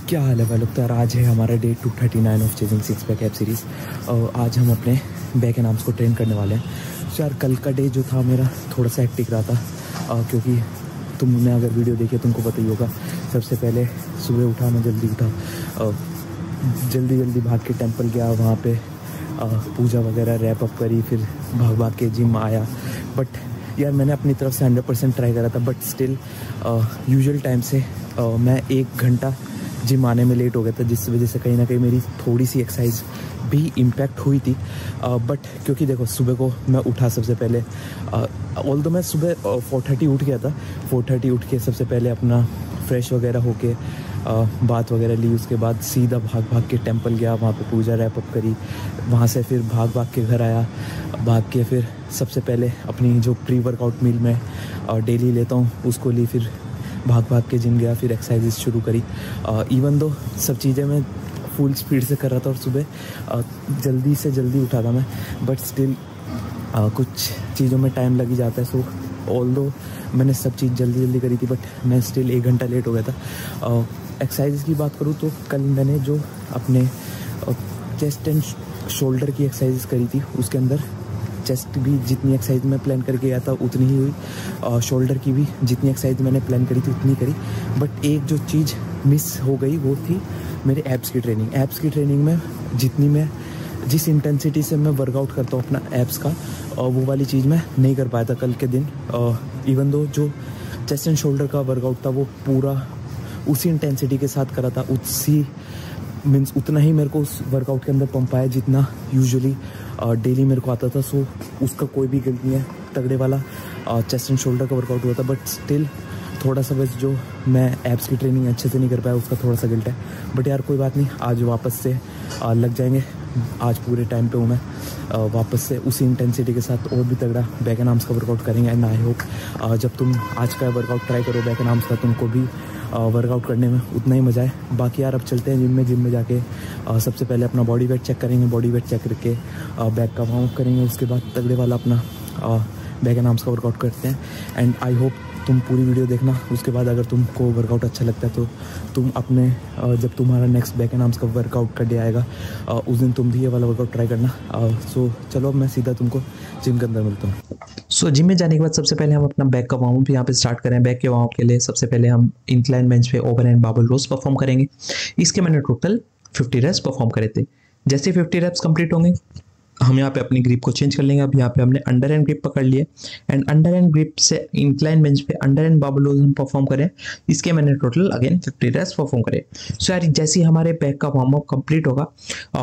क्या हाल है भाई लोग। तो यार आज है हमारा day 239 of chasing six pack abs series. आज हम अपने बैक एंड आर्म्स को ट्रेन करने वाले हैं। तो यार कल का डे जो था मेरा थोड़ा सा हेक्टिक रहा था, क्योंकि तुमने अगर वीडियो देखी तुमको पता ही होगा। सबसे पहले सुबह उठा, मैं जल्दी उठा, जल्दी भाग के टेंपल गया, वहाँ पे पूजा वगैरह रैप अप करी, फिर भाग के जिम आया। बट यार मैंने अपनी तरफ से 100% ट्राई करा था, बट स्टिल यूजुअल टाइम से मैं 1 घंटा जिम आने में लेट हो गया था, जिस वजह से कहीं ना कहीं मेरी थोड़ी सी एक्सरसाइज भी इम्पैक्ट हुई थी। बट क्योंकि देखो सुबह को मैं उठा सबसे पहले, ऑल्दो मैं सुबह 4:30 उठ गया था। 4:30 उठ के सबसे पहले अपना फ्रेश वगैरह होके बात वगैरह ली, उसके बाद सीधा भाग के टेंपल गया, वहाँ पे पूजा रैप अप करी, वहाँ से फिर भाग के घर आया। भाग के फिर सबसे पहले अपनी जो प्री वर्कआउट मील में डेली लेता हूँ उसको ली, फिर भाग के जिम गया, फिर एक्सरसाइज शुरू करी। इवन दो सब चीज़ें मैं फुल स्पीड से कर रहा था और सुबह जल्दी से जल्दी उठा था मैं, बट स्टिल कुछ चीज़ों में टाइम लग ही जाता है। सो ऑल्दो मैंने सब चीज़ जल्दी करी थी, बट मैं स्टिल 1 घंटा लेट हो गया था। एक्सरसाइज की बात करूँ तो कल मैंने जो अपने चेस्ट एंड शोल्डर की एक्सरसाइज करी थी, उसके अंदर चेस्ट भी जितनी एक्सरसाइज मैं प्लान करके गया था उतनी ही हुई, शोल्डर की भी जितनी एक्सरसाइज मैंने प्लान करी थी उतनी करी। बट एक जो चीज़ मिस हो गई वो थी मेरे एब्स की ट्रेनिंग। एब्स की ट्रेनिंग में जिस इंटेंसिटी से मैं वर्कआउट करता हूँ अपना एब्स का, वो वाली चीज़ मैं नहीं कर पाया था कल के दिन। इवन दो जो चेस्ट एंड शोल्डर का वर्कआउट था वो पूरा उसी इंटेंसिटी के साथ करा था, उतना ही मेरे को उस वर्कआउट के अंदर पंप आया जितना यूजुअली डेली मेरे को आता था। सो उसका कोई भी गिल्ट नहीं है, तगड़े वाला चेस्ट एंड शोल्डर का वर्कआउट हुआ था। बट स्टिल थोड़ा सा बस जो मैं एब्स की ट्रेनिंग अच्छे से नहीं कर पाया उसका थोड़ा सा गिल्ट है। बट यार कोई बात नहीं, आज वापस से लग जाएंगे। आज पूरे टाइम पे हूँ मैं, वापस से उसी इंटेंसिटी के साथ और भी तगड़ा बैक एंड आर्म्स का वर्कआउट करेंगे। एंड आई होप जब तुम आज का वर्कआउट ट्राई करो बैक एंड आर्म्स का, तुमको भी वर्कआउट करने में उतना ही मज़ा है। बाकी यार अब चलते हैं जिम में जाके सबसे पहले अपना बॉडी वेट चेक करेंगे। बॉडी वेट चेक करके बैक का वार्म अप करेंगे, उसके बाद तगड़े वाला अपना बैक एंड आर्म्स का वर्कआउट करते हैं। एंड आई होप तुम पूरी वीडियो देखना। उसके बाद अगर तुमको वर्कआउट अच्छा लगता है तो तुम अपने जब तुम्हारा नेक्स्ट बैक एंड आर्म्स का वर्कआउट का डे आएगा उस दिन तुम भी ये वाला वर्कआउट ट्राई करना। सो चलो अब मैं सीधा तुमको जिम के अंदर मिलता हूँ। सो जिम में जाने के बाद सबसे पहले हम अपना बैक का वार्म अप यहाँ पे स्टार्ट करें। बैक के वार्म अप के लिए सबसे पहले हम इंक्लाइन बेंच पे ओवरहैंड बारबेल रोज परफॉर्म करेंगे। इसके मैंने टोटल 50 रेप्स परफॉर्म करे थे। जैसे 50 रेप्स कंप्लीट होंगे हम यहाँ पे अपनी ग्रिप को चेंज कर लेंगे। अब यहाँ पे हमने अंडर हैंड ग्रिप पकड़ लिए एंड अंडर हैंड ग्रिप से इंक्लाइन बेंच पे अंडर हैंड बारबेल रोज हम परफॉर्म करें। इसके मैंने टोटल अगेन 50 रेप्स परफॉर्म करे। सो यार जैसे ही हमारे बैक का वार्म अप कंप्लीट होगा,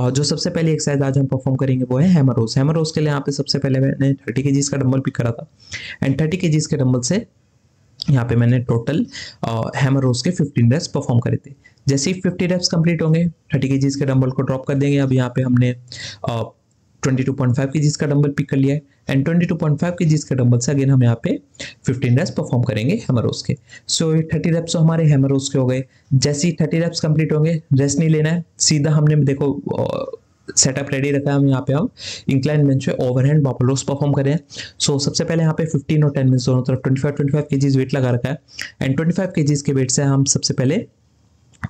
जो सबसे पहले एक्सरसाइज आज हम परफॉर्म करेंगे वो है हैमर रोज। हैमर रोज के लिए यहाँ पे सबसे पहले मैंने 30 kg का डंबल पिक करा था एंड 30 kg के डंबल से यहाँ पे मैंने टोटल हैमर रोज के 15 रेप्स परफॉर्म करे थे। जैसे ही 50 रेप्स कंप्लीट होंगे 30 kg के डंबल को ड्रॉप कर देंगे। अब यहाँ पे हमने 22.5 kg का डंबल पिक कर लिया है एंड 22.5 kg के डंबल से अगेन हम यहाँ पे 15 रेप्स परफॉर्म करेंगे हैमर रोज के। सो 30 रेप्स तो हमारे हैमर रोज के हो गए। जैसे ही 30 रेप्स कंप्लीट होंगे रेस्ट नहीं लेना है, सीधा हमने देखो सेटअप रेडी रखा है। हम यहाँ पे हम इंक्लाइन बेंच पे ओवरहैंड बारबेल रोज परफॉर्म करें। सो सबसे पहले यहाँ पे 15 और 10 मिनट्स दोनों तरफ 25 kg वेट लगा रखा है एंड 25 kg के वेट से हम सबसे पहले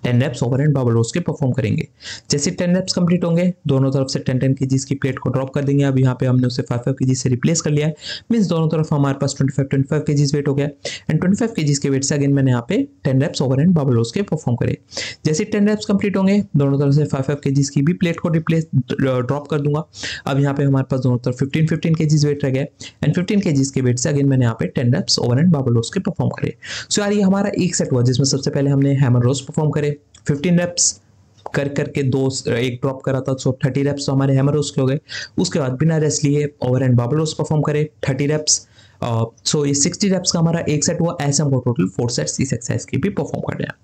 10 रेप्स ओवरहैंड बारबेल रोज के परफॉर्म करेंगे। जैसे 10 रेप्स कंप्लीट होंगे दोनों तरफ से 10 kg की प्लेट को ड्रॉप कर देंगे। अब यहाँ पे हमने उसे 5 kg से रिप्लेस कर लिया है, मींस दोनों तरफ हमारे पास 25 kg वेट हो गया एंड 25 kg के वेट से अगेन मैंने यहाँ पे 10 रेप्स ओवरहैंड बारबेल रोज के परफॉर्म करे। जैसे 10 रेप्स कंप्लीट होंगे दोनों तरफ से 5 kg की भी प्लेट को रिप्लेस ड्रॉप कर दूंगा। अब यहाँ पे हमारे पास दोनों तरफ 15 kg वेट रह गया एंड 15 kg के वेट से अगेन मैंने यहाँ पे 10 रेप्स ओवरहैंड बारबेल रोज के परफॉर्म करे। सो यार ये हमारा एक सेट हुआ जिसमें सबसे पहले हमने हैमर रोज परफॉर्म करे, 15 रेप्स करके एक ड्रॉप करा था। सो 30 रेप्स तो हमारे हैमर रोज के हो गए। उसके बाद बिना रेस्ट लिए ओवरहैंड बारबेल रोज परफॉर्म करे 30 रेप्स। सो ये 60 रेप्स का हमारा एक सेट हुआ। ऐसे हमको टोटल 4 सेट्स इस एक्सरसाइज की भी परफॉर्म करने हैं।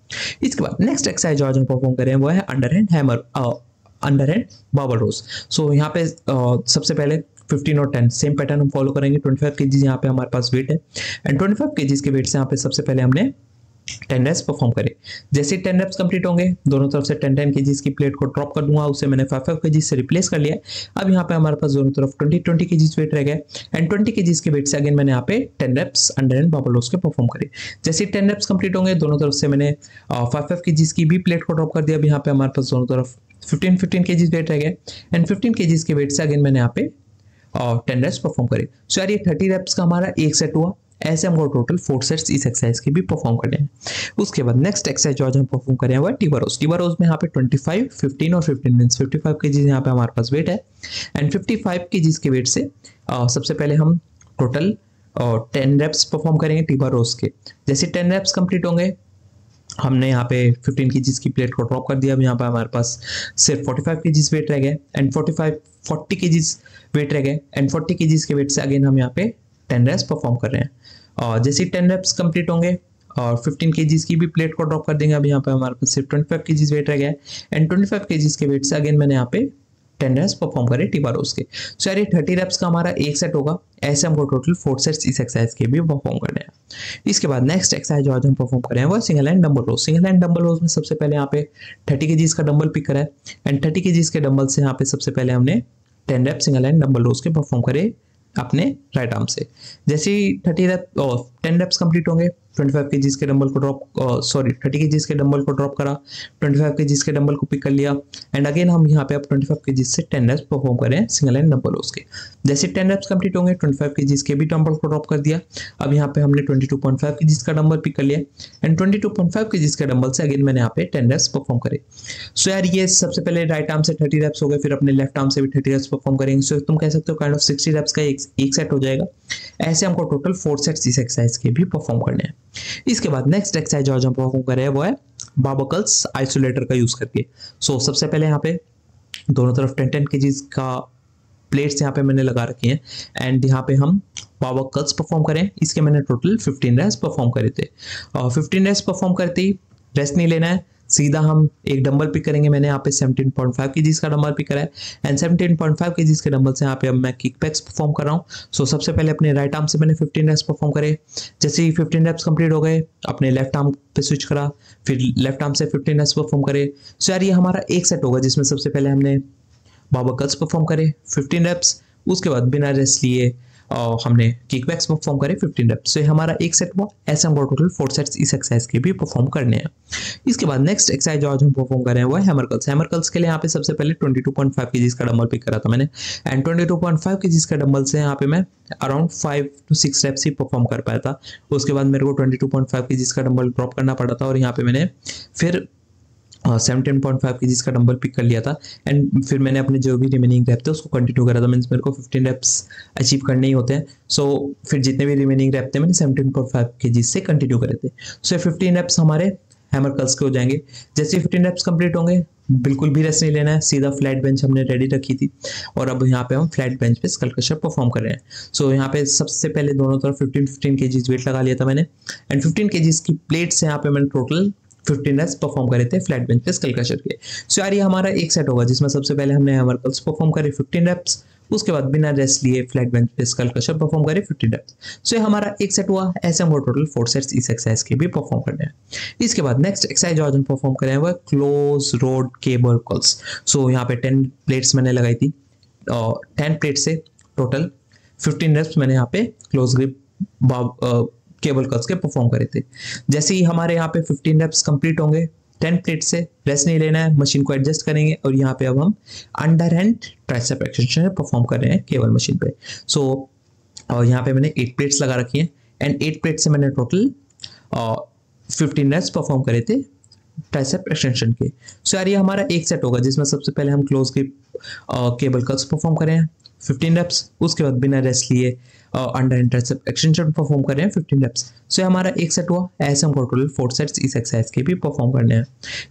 इसके बाद नेक्स्ट एक्सरसाइज जो आज हम परफॉर्म करें वो है अंडर हैंड बारबेल रोज। सो यहाँ पे सबसे पहले 15 और 10 सेम पैटर्न हम फॉलो करेंगे। 25 kg यहाँ पे हमारे पास वेट है एंड 25 kg के वेट से यहाँ पे सबसे पहले हमने 10 रेप्स परफॉर्म करें। जैसे 10 रेप्स कंप्लीट होंगे, दोनों तरफ से 10 केजीज की प्लेट को ड्रॉप कर दूंगा, उसे मैंने 5 केजीज से रिप्लेस कर लिया। अब यहाँ पे हमारे पास दोनों तरफ 20 केजीज वेट रह गया एंड 20 केजीज के वेट से अगेन मैंने यहाँ पे 10 रेप्स अंडर एंड बबल रोज के परफॉर्म करे। जैसे 10 रेप्स कंप्लीट होंगे, दोनों तरफ से मैंने 5 केजीज की भी प्लेट को ड्रॉप कर दिया। अब यहाँ पे हमारे पास दोनों तरफ 15 केजीज वेट रह गया एंड 15 केजीज के वेट से अगेन मैंने यहाँ पे 10 रेप्स परफॉर्म करे। सो यार ये 30 रेप्स का हमारा एक सेट हुआ। ऐसे हमको टोटल 4 सेट्स इस एक्सरसाइज के भी परफॉर्म करने हैं। उसके बाद नेक्स्ट एक्सरसाइज जो आज हम परफॉर्म करें वो है टीबरोज। टीबरोज में यहाँ पे 25, 15 और 15 मीन्स 55 केजीज यहाँ पे हमारे पास वेट है एंड 55 केजीज के वेट से सबसे पहले हम टोटल 10 रेप्स परफॉर्म करेंगे टीबरोज के। जैसे 10 रेप्स कंप्लीट होंगे, हमने यहाँ पे 15 केजीज की प्लेट को ड्रॉप कर दिया। अब यहाँ पे हमारे पास सिर्फ 45 केजीज वेट रह गए एंड 40 केजीज वेट रह गए एंड 40 केजीज के वेट से अगेन हम यहाँ पे 10 रेप्स परफॉर्म कर रहे हैं। और जैसे 10 रेप्स कंप्लीट होंगे और 15 केजीज की भी प्लेट को ड्रॉप कर देंगे। अब यहाँ पे हमारे पास सिर्फ 25 केजीज वेट रह गया एंड 25 केजीज के वेट से अगेन मैंने यहाँ पे 10 रेप्स परफॉर्म करे टीबरोज के। सो यार ये 30 रेप्स का हमारा एक सेट होगा। ऐसे हमको टोटल 4 सेट्स इस एक्सरसाइज के भी परफॉर्म करने हैं। इसके बाद नेक्स्ट एक्सरसाइज जो आज हम परफॉर्म करें वो सिंगल हैंड डंबल रोज। सिंगल हैंड डंबल रोज में सबसे पहले यहाँ पे 30 केजीज का डंबल पिक करा है एंड 30 केजीज के डंबल से यहाँ पे सबसे पहले हमने 10 रेप्स सिंगल हैंड डंबल रोज के परफॉर्म करे अपने राइट आर्म से। जैसे ही 10 रेप्स कंप्लीट होंगे, 25 केजीज के डंबल को 30 केजीज के डंबल को ड्रॉप करा, 25 केजीज के डंबल को पिक कर लिया एंड अगेन हम यहाँ पे अब 25 केजीज से 10 रेप्स परफॉर्म करें सिंगल हैंड डंबल उसके। जैसे 10 रेप्स कंप्लीट होंगे, 25 केजीज के भी डंबल को ड्रॉप कर दिया। अब यहाँ पे हमने 22.5 केजीज का डंबल पिक कर लिया एंड 22.5 केजीज के डंबल से अगेन मैंने यहाँ पे 10 रेप्स परफॉर्म करे। सो यार ये सबसे पहले राइट आर्म से 30 रेप्स हो गए, फिर अपने लेफ्ट आर्म से भी 30 रेप्स परफॉर्म करेंगे। सो तुम कह सकते हो काइंड ऑफ 60 रेप्स का एक सेट हो जाएगा। ऐसे हमको टोटल 4 सेट्स इस एक्सरसाइज के भी परफॉर्म करने हैं। इसके बाद नेक्स्ट एक्सरसाइज जो हम परफॉर्म कर रहे हैं वो है बाबर कर्ल्स आइसोलेटर का यूज करके। सो सबसे पहले यहाँ पे दोनों तरफ 10 केजीज का प्लेट्स यहाँ पे मैंने लगा रखी हैं एंड यहाँ पे हम बाबर कर्ल्स परफॉर्म करें। इसके मैंने टोटल 15 रेप्स परफॉर्म करे थे और 15 रेप्स परफॉर्म करते ही रेस्ट नहीं लेना है, सीधा हम एक डंबल पिक करेंगे। मैंने यहाँ पे 17.5 केजीज का डंबल पिक करा है एंड 17.5 केजीज के डंबल से यहाँ पे अब मैं किक बैक्स परफॉर्म कर रहा हूँ। सो सबसे पहले अपने राइट आर्म से मैंने 15 रेप्स परफॉर्म करे। जैसे ही 15 रेप्स कंप्लीट हो गए, अपने लेफ्ट आर्म पे स्विच करा, फिर लेफ्ट आर्म से 15 रेप्स परफॉर्म करे। सो यार ये हमारा एक सेट होगा जिसमें सबसे पहले हमने बाबर कर्ल्स परफॉर्म करे 15 रेप्स, उसके बाद बिना रेस्ट लिए और हमने किकबैक्स परफॉर्म करे 15 रेप्स। तो हमारा एक सेट हुआ। ऐसे हमको टोटल 4 सेट्स इस एक्सरसाइज के भी परफॉर्म करने हैं। इसके बाद नेक्स्ट एक्सरसाइज जो आज हम परफॉर्म कर रहे हैं वो है हैमर कर्ल्स। हैमर कर्ल्स के लिए यहाँ पे सबसे पहले 22.5 केजीज का डंबल पिक करा था मैंने एंड 22.5 केजीज का डंबल से यहाँ पे मैं अराउंड 5 to 6 रेप्स ही परफॉर्म कर पाया था। उसके बाद मेरे को 22.5 केजीज का डंबल ड्रॉप करना पड़ा था और यहाँ पे मैंने फिर 17.5 केजीज का डंबल पिक कर लिया था एंड फिर मैंने अपने जो भी रिमेनिंग रैप थे उसको कंटिन्यू करा था। मीन्स मेरे को 15 रेप्स अचीव करने ही होते हैं। सो फिर जितने भी रिमेनिंग रैप थे मैंने 17.5 केजीज से कंटिन्यू करे थे। सो 15 रेप्स हमारे हैमर कर्ल्स के हो जाएंगे। जैसे 15 रेप्स कंप्लीट होंगे, बिल्कुल भी रेस्ट नहीं लेना है, सीधा फ्लैट बेंच हमने रेडी रखी थी और अब यहाँ पे हम फ्लैट बेंच पे स्कल क्रशर परफॉर्म कर रहे हैं। सो यहाँ पे सबसे पहले दोनों तरफ 15 केजीज वेट लगा लिया था मैंने एंड 15 केजीज की प्लेट से यहाँ पे मैंने टोटल 15 रेप्स परफॉर्म करे थे फ्लैट बेंच पे स्कल क्रशर के। सो यार ये हमारा एक सेट होगा जिसमें सबसे पहले हमने हैमर कर्ल्स परफॉर्म करे 15 रेप्स, उसके बाद बिना रेस्ट लिए फ्लैट बेंच पे स्कल क्रशर परफॉर्म करे 15 रेप्स। सो ये हमारा एक सेट हुआ। ऐसे हमको टोटल 4 सेट्स इस एक्सरसाइज के भी परफॉर्म करने हैं। इसके बाद नेक्स्ट एक्सरसाइज जो आज हम परफॉर्म करें वो क्लोज रोड केबल कर्ल्स। सो यहाँ पे 10 प्लेट्स मैंने लगाई थी और 10 प्लेट से टोटल 15 रेप्स मैंने यहाँ पे क्लोज ग्रिप केबल कर्ल्स के परफॉर्म करे थे। जैसे ही हमारे यहाँ पे 15 रेप्स कंप्लीट होंगे, 10 प्लेट से रेस्ट नहीं लेना है, मशीन को एडजस्ट करेंगे और यहाँ पे अब हम under hand tricep extension perform कर रहे हैं केबल मशीन पे। सो और यहाँ पे मैंने 8 प्लेट्स लगा रखी हैं एंड 8 प्लेट से मैंने टोटल 15 रेप्स परफॉर्म करे थे ट्राइसेप एक्सटेंशन के। सो यार ये हमारा एक सेट होगा जिसमें सबसे पहले हम close grip cable curls perform कर रहे हैं 15 रेप्स, उसके बाद बिना रेस्ट लिए under hand tricep extension perform कर रहे हैं 15 रेप्स। सो हमारा एक सेट हुआ। ऐसे हम टोटल 4 सेट्स इस एक्सरसाइज के भी परफॉर्म करने हैं।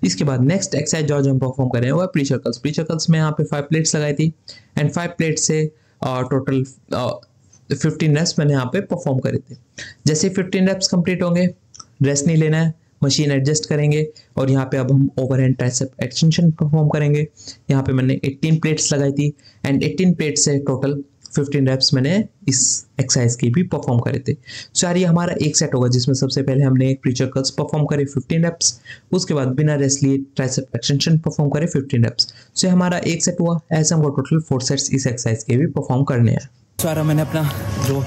इसके बाद नेक्स्ट एक्सरसाइज जो हम परफॉर्म कर रहे हैं वो है प्रीचर कर्ल्स। प्रीचर कर्ल्स में यहाँ पे 5 प्लेट्स लगाई थी एंड 5 प्लेट से टोटल 15 रेप्स मैंने यहाँ पे परफॉर्म करे थे। जैसे 15 रेप्स कंप्लीट होंगे, रेस्ट नहीं लेना है, मशीन एडजस्ट करेंगे और यहाँ पे अब हम ओवरहैंड ट्राइसेप एक्सटेंशन परफॉर्म करेंगे। यहाँ पे मैंने 18 प्लेट्स लगाई थी एंड 18 प्लेट से टोटल 15 रेप्स मैंने इस एक्सरसाइज की भी परफॉर्म करे थे। सो यार ये हमारा एक सेट होगा जिसमें सबसे पहले हमने एक प्रीचर कर्ल्स परफॉर्म करे 15 रेप्स, उसके बाद बिना रेस्ट लिए ट्राइसेप एक्सटेंशन परफॉर्म करे 15 रेप्स। सो हमारा एक सेट हुआ। ऐसे हमको टोटल 4 सेट्स इस एक्सरसाइज के भी परफॉर्म करने हैं। सो यार मैंने अपना जो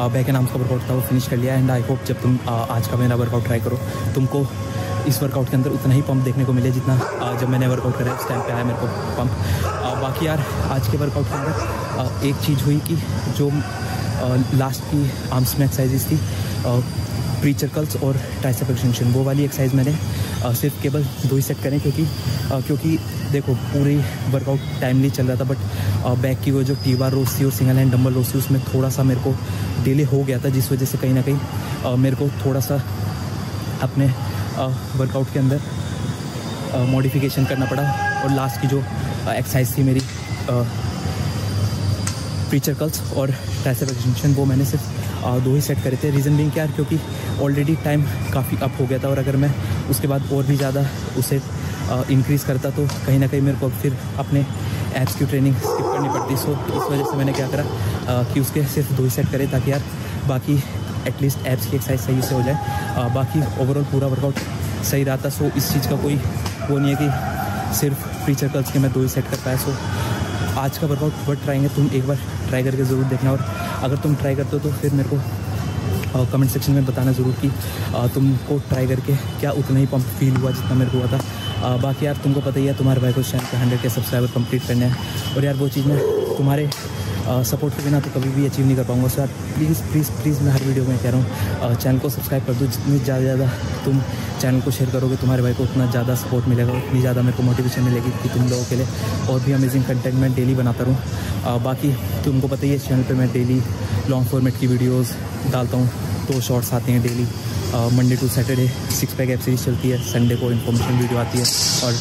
बैक एंड आर्म्स का वर्कआउट था वो फिनिश कर लिया एंड आई होप जब तुम आज का मेरा वर्कआउट ट्राई करो तुमको इस वर्कआउट के अंदर उतना ही पंप देखने को मिले जितना जब मैंने वर्कआउट करा उस टाइम पे आया मेरे को पंप। बाकी यार आज के वर्कआउट के अंदर एक चीज़ हुई कि जो लास्ट की आर्म्स में एक्सरसाइजेस थी प्रीचर कर्ल्स और ट्राइसेप एक्सटेंशन, वो वाली एक्सरसाइज मैंने सिर्फ केवल 2 ही सेट करें क्योंकि देखो पूरी वर्कआउट टाइमली चल रहा था, बट बैक की वो जो टी बार रोज थी और सिंगल हैंड डंबल रोज थी उसमें थोड़ा सा मेरे को डिले हो गया था, जिस वजह से कहीं ना कहीं मेरे को थोड़ा सा अपने वर्कआउट के अंदर मॉडिफिकेशन करना पड़ा। और लास्ट की जो एक्सरसाइज थी मेरी प्रीचर कर्ल्स और ट्राइसेप एक्सटेंशन वो मैंने सिर्फ 2 ही सेट करे थे। रीज़न बीइंग क्या है क्योंकि ऑलरेडी टाइम काफ़ी अप हो गया था और अगर मैं उसके बाद और भी ज़्यादा उसे इंक्रीज़ करता तो कहीं ना कहीं मेरे को फिर अपने एब्स की ट्रेनिंग स्किप करनी पड़ती। सो इस वजह से मैंने क्या करा कि उसके सिर्फ 2 ही सेट करे ताकि यार बाकी एटलीस्ट एब्स की एक्सरसाइज सही से हो जाए। बाकी ओवरऑल पूरा वर्कआउट सही रहा था। सो इस चीज़ का कोई वो नहीं है कि सिर्फ प्रीचर कर्ल्स के मैं 2 ही सेट कर पाया। सो आज का वर्कआउट वर्थ ट्राई है, तुम एक बार ट्राई करके ज़रूर देखना और अगर तुम ट्राई करते हो तो फिर मेरे को कमेंट सेक्शन में बताना ज़रूर कि तुमको ट्राई करके क्या उतना ही पंप फील हुआ जितना मेरे को हुआ था। बाकी यार तुमको पता ही है तुम्हारे भाई को चैनल पे 100K सब्सक्राइबर कंप्लीट करने हैं और यार वो चीज़ मैं तुम्हारे सपोर्ट के बिना तो कभी भी अचीव नहीं कर पाऊंगा। सो यार प्लीज़ मैं हर वीडियो में कह रहा हूँ चैनल को सब्सक्राइब कर दो। जितनी ज़्यादा तुम चैनल को शेयर करोगे तुम्हारे भाई को उतना ज़्यादा सपोर्ट मिलेगा, उतनी ज़्यादा मेरे को मोटिवेशन मिलेगी कि तुम लोगों के लिए और भी अमेजिंग कंटेंट मैं डेली बनाता रहूँ। बाकी तुमको पता ही है चैनल पर मैं डेली लॉन्ग फॉर्मेट की वीडियोज़ डालता हूँ, 2 शॉर्ट्स आते हैं daily. Monday to Saturday 6 pack abs series चलती है, संडे को इन्फॉर्मेशन वीडियो आती है और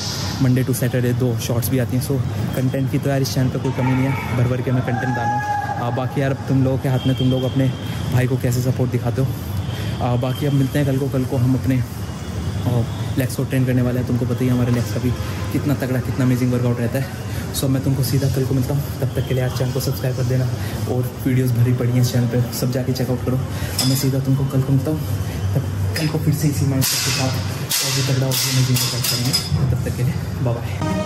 मंडे टू सैटरडे 2 शॉर्ट्स भी आती हैं। सो कंटेंट की तो यार इस चैनल पर कोई कमी नहीं है, भर भर के मैं कंटेंट डालूँ। बाकी यार तुम लोगों के हाथ में, तुम लोग अपने भाई को कैसे सपोर्ट दिखाते हो। बाकी अब मिलते हैं कल को हम अपने लेग्स को ट्रेन करने वाले हैं। तुमको पता ही हमारे लेग्स का भी कितना तगड़ा कितना अमेजिंग वर्कआउट रहता है। सो मैं तुमको सीधा कल को मिलता हूँ, तब तक के लिए यार चैनल को सब्सक्राइब कर देना और वीडियोस भरी पड़ी हैं इस चैनल पे, सब जाके चेकआउट करो। अब मैं सीधा तुमको कल को मिलता हूँ, तब कल को फिर से इसी माइंडसेट के साथ और भी तगड़ा और भी अमेजिंग वर्कआउट करेंगे। तब तक के लिए बाय बाय।